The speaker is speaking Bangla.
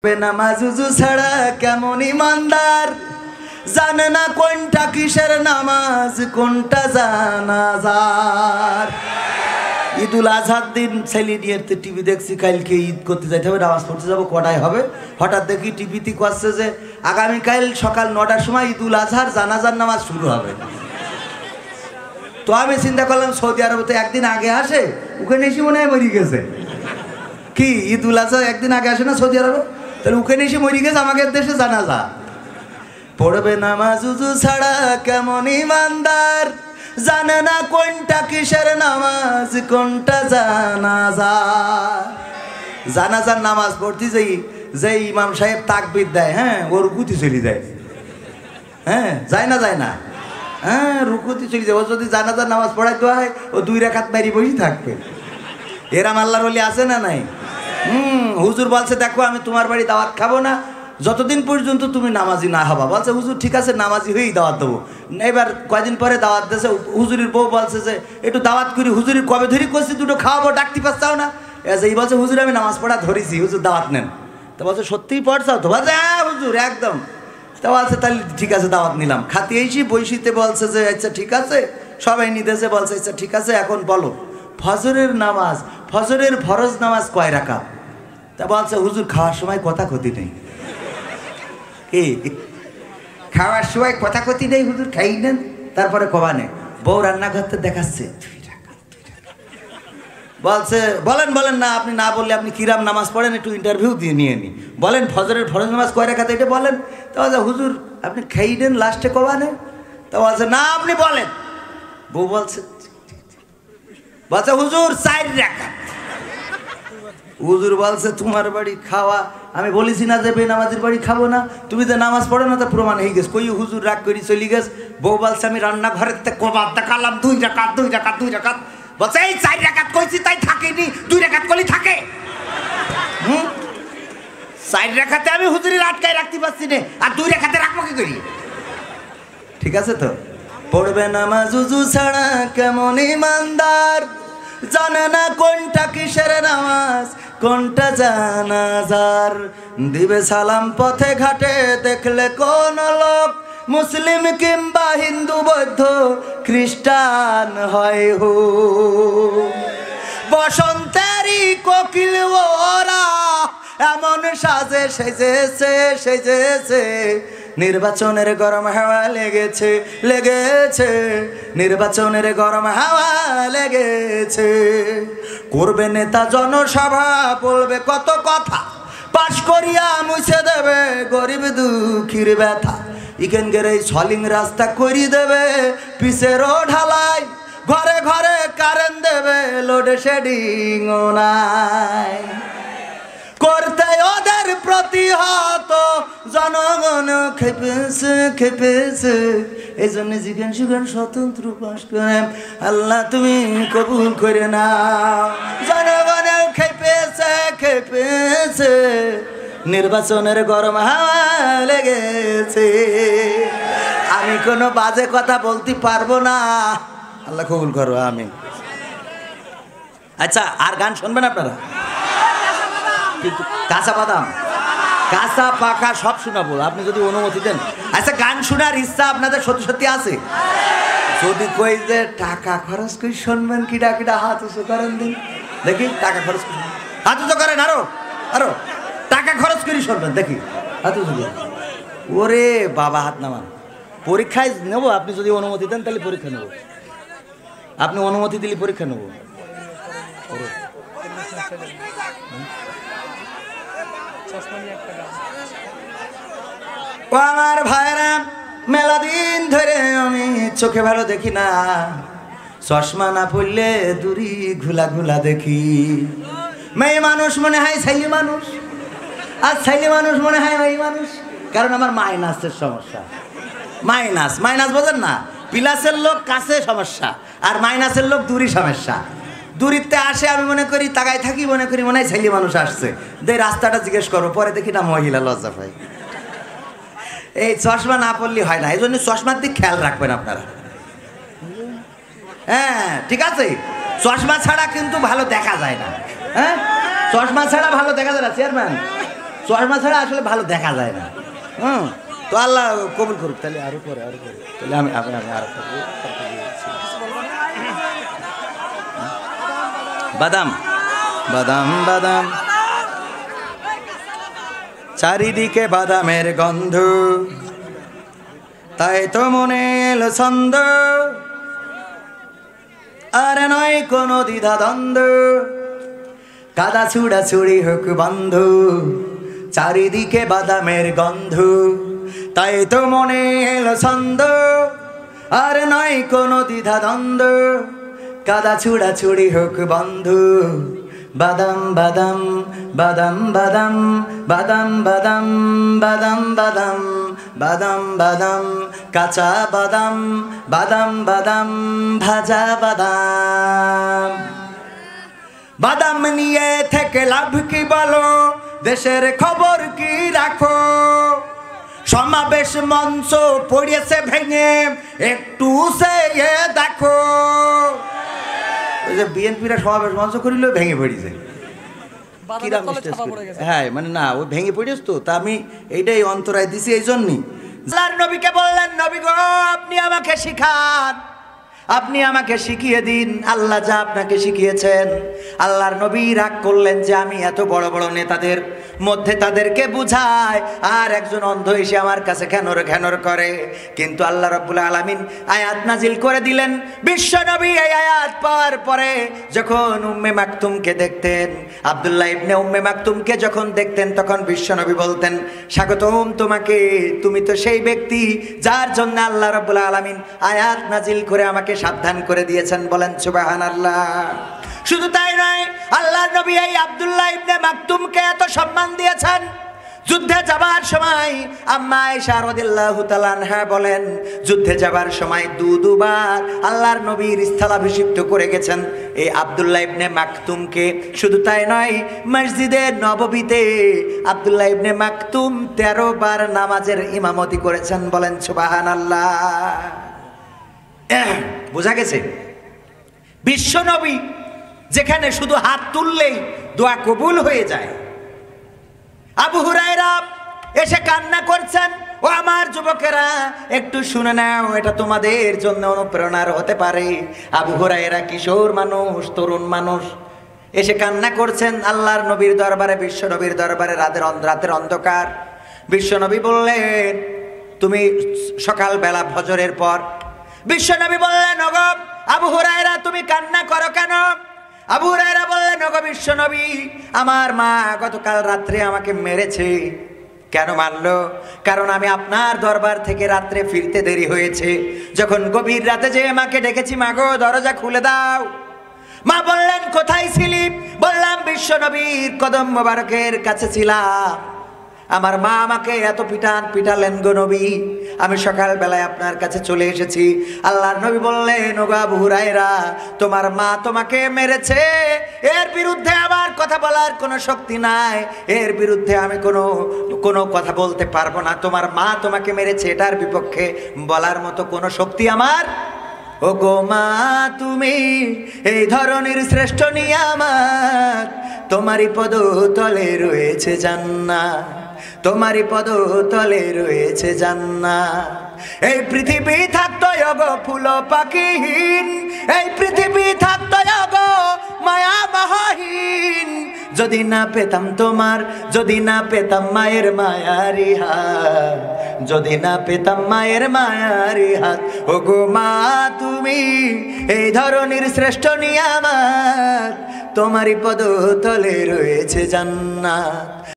নামাজ উজু ছাড়া কেমন ইমানদার, জানে না কোনটা কিসের নামাজ কোনটা জানাজার। ঈদুল আজহার দিন ছেলে নিয়ে টিভি দেখছি, কালকে ঈদ করতে যাইতে হবে, নামাজ পড়তে যাবো, কটায় হবে। হঠাৎ দেখি টিভিতে করছে যে আগামীকাল সকাল 9টার সময় ঈদুল আজহার জানাজার নামাজ শুরু হবে। তো আমি চিন্তা করলাম সৌদি আরবে তো একদিন আগে আসে, ওখানে এসে মনে হয় মরি গেছে। কি ঈদুল আজহা একদিন আগে আসে না সৌদি আরবে? তাহলে ওখানে এসে মরি গেছে, আমাদের দেশে জানাজা। পড়বে নামাজ উজু ছাড়া কেমন ইমানদার, জানে না কোনটা কিসের নামাজ কোনটা জানাজা। জানাজার নামাজ পড়তে যাই, যে ইমাম সাহেব তাকবীর দেয়, হ্যাঁ ওর রুকুতে চলে যায়। হ্যাঁ যায় না, যায় না, হ্যাঁ রুকুতে চলে যায়। ও যদি জানাজার নামাজ পড়াইতে হয়, ও 2 রাকাত মারি বসে থাকবে। এরাম আল্লাহর ওলি আছে না নাই? হুজুর বলছে দেখো আমি তোমার বাড়ি দাওয়াত খাবো না যতদিন পর্যন্ত তুমি নামাজি না হবা। বলছে হুজুর ঠিক আছে, নামাজি হয়েই দাওয়াত দেবো। এবার কয়দিন পরে দাওয়াত দিয়েছে, হুজুরের বউ বলছে যে একটু দাওয়াত করি। হুজুরের কবে ধরি করছি, দুটো খাওয়াবো, ডাকতে পারছাও না। এই বলছে হুজুর আমি নামাজ পড়া ধরেছি, হুজুর দাওয়াত নেন। তো বলছে সত্যিই পড়ছাও তো? বলছে হ্যাঁ হুজুর একদম। তা বলছে তাহলে ঠিক আছে দাওয়াত নিলাম। খাতে এসি বৈশিতে বলছে যে আচ্ছা ঠিক আছে, সবাই নিতেছে। বলছে আচ্ছা ঠিক আছে এখন বলো ফজরের নামাজ, ফজরের ফরজ নামাজ কয় রাকাত? তা বলছে হুজুর খাওয়ার সময় কথা ক্ষতি নেই। খাওয়ার সময় কথা ক্ষতি নেই হুজুর, খাই নেন তারপরে কবা নেই। বউ রান্না করতে দেখাচ্ছে, বলছে বলেন বলেন না, আপনি না বললে আপনি কিরাম নামাজ পড়েন একটু ইন্টারভিউ দিয়ে নিয়ে নি, বলেন ফজরের ফরজ নামাজ কয় রাকাত এটা বলেন। তা বলছে হুজুর আপনি খাই নেন লাস্টে কবা নেন। তা বলছে না আপনি বলেন। বউ বলছে হুজুর 4 রাকাত। হুজুর বলছে তোমার বাড়ি খাওয়া, আমি বলেছি না যে বেনামাজির বাড়ি খাবো না, তুমি যে নামাজ পড়ো না তা প্রমাণ হয়ে গেছে। কই হুজুর রাগ করে চলে গেছে। বউ বলছে আমি রান্নাঘরের থেকে কবার দেখালাম 2 রাকাত 2 রাকাত 2 রাকাত। বলছে এই 4 রাকাত কইছি তাই থাকেনি, 2 রাকাত করলে থাকে। 4 রাকাতে আমি হুজুরের আটকায় রাখতে পারছি না, আর 2 রাকাতে রাখবো কি করি? ঠিক আছে তো? পড়বে নামাজ উজু ছাড়া কেমন ইমানদার, জানে না কোনটা কিসের নামাজ কোনটা জানাজার। দিবে সালাম পথে ঘাটে দেখলে কোন লোক, মুসলিম কিংবা হিন্দু বৌদ্ধ খ্রিস্টান হয় হো। বসন্তেরই কোকিল ওরা এমন সাজে সেজেছে সেজেছে, নির্বাচনের গরম হাওয়া লেগেছে লেগেছে, নির্বাচনের গরম হাওয়া লেগেছে। করবে নেতা জনসভা, বলবে কত কথা, পাশ করিয়া মুছে দেবে গরিব দুঃখীর ব্যথা। এখানকার এই সলিং রাস্তা করি দেবে পিসেরও ঢালাই, ঘরে ঘরে কারেন্ট দেবে লোডশেডিং নাই। করতে ওদের প্রতিহত জনগণ খেপেছে খেপেছে, এই জন্য জিজ্ঞান সুগান স্বতন্ত্র পাশ করে আল্লাহ তুমি কবুল করে নাও। জনগণের খেপেছে খেপেছে, নির্বাচনের গরম হাওয়া লেগেছে। আমি কোনো বাজে কথা বলতে পারবো না, আল্লাহ কবুল করো আমিন। আচ্ছা আর গান শুনবেন আপনারা? কিন্তু কাঁচা বাদাম কাঁচা পাকা সব শোনাবো আপনি যদি অনুমতি দেন। আচ্ছা গান শোনার ইচ্ছা আপনাদের সত্যি সত্যি আছে? যদি কই যে টাকা খরচ করে শুনবেন, কিডা কিডা হাত উঁচু করেন দিন দেখি। টাকা খরচ করে হাত উঁচু করেন, আরো আরো টাকা খরচ করে শুনবেন দেখি, হাত উঁচু করেন। ওরে বাবা হাত নামান। পরীক্ষায় নেবো, আপনি যদি অনুমতি দেন তাহলে পরীক্ষা নেব। আপনি অনুমতি দিলে পরীক্ষা নেব। ও আমার ভাইরা, মেলা দিন ধরে আমি চোখে ভালো দেখি না, চশমা না পড়লে দূরি ঘুলা ঘুলা দেখি। মেয়ে মানুষ মনে হয় ছেলে মানুষ, আর ছেলে মানুষ মনে হয় মেয়ে মানুষ। কারণ আমার মাইনাসের সমস্যা। মাইনাস মাইনাস বোঝেন না? প্লাসের লোক কাছে সমস্যা, আর মাইনাসের লোক দূরি সমস্যা। দূরিতে আসে আমি মনে করি তাকায় থাকি, মনে করি মনে হয় ছেলে মানুষ আসছে, দে রাস্তাটা জিজ্ঞেস করবো, পরে দেখি না মহিলা, লজ্জা পাই। এই চশমা না পড়লে হয় না, এই জন্য চশমার দিক খেয়াল রাখবেন আপনারা। হ্যাঁ ঠিক আছে, চশমা ছাড়া কিন্তু ভালো দেখা যায় না। হ্যাঁ চশমা ছাড়া ভালো দেখা যায় না চেয়ারম্যান। চশমা ছাড়া আসলে ভালো দেখা যায় না। হুম, তো আল্লাহ কবুল করুক। তাহলে আরো পরে তাহলে আমি আরো বাদাম বাদাম বাদাম, চারিদিকে বাদামের গন্ধ, তাই তো মনে এলো ছন্দ, আর নয় কোনো দ্বিধা দ্বন্দ্ব, কাদা ছুড়া ছুড়ি হোক বন্ধ, চারিদিকে বাদামের গন্ধ, তাই তো মনে এলো ছন্দ, আর নয় কোনো দ্বিধা দ্বন্দ্ব, কাদা ছুড়া ছুড়ি হোক বন্ধু। বাদাম বাদাম বাদাম বাদাম বাদাম বাদাম বাদাম বাদাম বাদাম বাদাম, কাঁচা বাদাম বাদাম বাদাম, ভাজা বাদাম। বাদাম নিয়ে থেকে লাভ কি বলো, দেশের খবর কি রাখো, সমাবেশ মঞ্চ পড়িয়েছে ভেঙে, একটু সে দেখো। বিএনপিরা সমাবেশ মঞ্চ করিল ভেঙে পড়িছে, হ্যাঁ মানে না ওই ভেঙে পড়িস তো, তা আমি এইটাই অন্তরায় দিছি এই জন্যই। আল্লাহর নবীকে বললেন, নবী গো আপনি আমাকে শিখান, আপনি আমাকে শিখিয়ে দিন আল্লাহ যা আপনাকে শিখিয়েছেন। আল্লাহর নবী রাগ করলেন যে আমি এত বড় বড় নেতাদের মধ্যে তাদেরকে বুঝায়, আর একজন অন্ধ এসে আমার কাছে ঘ্যানর ঘ্যানর করে। কিন্তু আল্লাহ রাব্বুল আলামিন আয়াত নাজিল করে দিলেন। বিশ্ব নবী এই আয়াত পাওয়ার পরে যখন উম্মে মাকতুমকে দেখতেন, আব্দুল্লাহ ইবনে উম্মে মাকতুমকে যখন দেখতেন, তখন বিশ্ব নবী বলতেন, স্বাগতম তোমাকে, তুমি তো সেই ব্যক্তি যার জন্য আল্লাহ রাব্বুল আলামিন আয়াত নাজিল করে আমাকে সাবধান করে দিয়েছেন। বলেন সুবহানাল্লাহ। শুধু তাই নয়, আল্লাহর নবী এই আব্দুল্লাহ ইবনে মাকতুমকে এত সম্মান দিয়েছেন, যুদ্ধে যাবার সময় আম্মা আয়েশা রাদিয়াল্লাহু তাআলা আনহা বলেন, যুদ্ধে যাবার সময় দুবার আল্লাহর নবীর স্থলাভিষিক্ত করে গেছেন এই আব্দুল্লাহ ইবনে মাকতুমকে। শুধু তাই নয়, মসজিদে নববীতে আব্দুল্লাহ ইবনে মাকতুম 13 বার নামাজের ইমামতি করেছেন। বলেন সুবহানাল্লাহ। বোঝা গেছে বিশ্ব নবী যেখানে শুধু হাত তুললেই দোয়া কবুল হয়ে যায়। আবু হুরায়রা এসে কান্না করছেন, ও আমার যুবকেরা একটু শুনে নাও, এটা তোমাদের জন্য অনুপ্রেরণার হতে পারে। আবু হুরায়রা কিশোর মানুষ, তরুণ মানুষ, এসে কান্না করছেন আল্লাহর নবীর দরবারে, বিশ্ব নবীর দরবারে। রাতের অন্ধকার। বিশ্ব নবী বললেন, তুমি সকালবেলা ফজরের পর। বিশ্ব নবী বললেন, ওগো আবু হুরায়রা তুমি কান্না করো কেন? আবু হুরায়রা বললেন, ওগো বিশ্ব নবী, আমার মা গতকাল রাত্রে আমাকে মেরেছে। কেন মারলো? কারণ আমি আপনার দরবার থেকে রাত্রে ফিরতে দেরি হয়েছে। যখন গভীর রাতে যেয়ে মাকে ডেকেছি, মা গো দরজা খুলে দাও। মা বললেন, কোথায় ছিলি? বললাম, বিশ্ব নবীর কদম মোবারকের কাছে ছিলাম। আমার মা আমাকে এত পিটালেন গো নবী, আমি সকালবেলায় আপনার কাছে চলে এসেছি। আল্লাহর নবী বললেন, ওগো আবু হুরায়রা, তোমার মা তোমাকে মেরেছে, এর বিরুদ্ধে আমার কথা বলার কোনো শক্তি নাই, এর বিরুদ্ধে আমি কোনো কথা বলতে পারবো না। তোমার মা তোমাকে মেরেছে, এটার বিপক্ষে বলার মতো কোনো শক্তি আমার। ওগো মা তুমি এই ধরনের শ্রেষ্ঠ নিয়ামত, তোমারই পদতলে রয়েছে জান্নাত, তোমারই পদতলে রয়েছে জান্নাত। এই পৃথিবী থাকতো ওগো ফুল পাখিহীন, এই পৃথিবী থাকতো ওগো মায়া মহাহীন, যদি না পেতাম তোমার, যদি না পেতাম মায়ের মায়ারি হাত, যদি না পেতাম মায়ের মায়ারি হাত। ওগো মা তুমি এই ধরনের শ্রেষ্ঠ নিয়ামত, তোমারই পদতলে রয়েছে জান্নাত।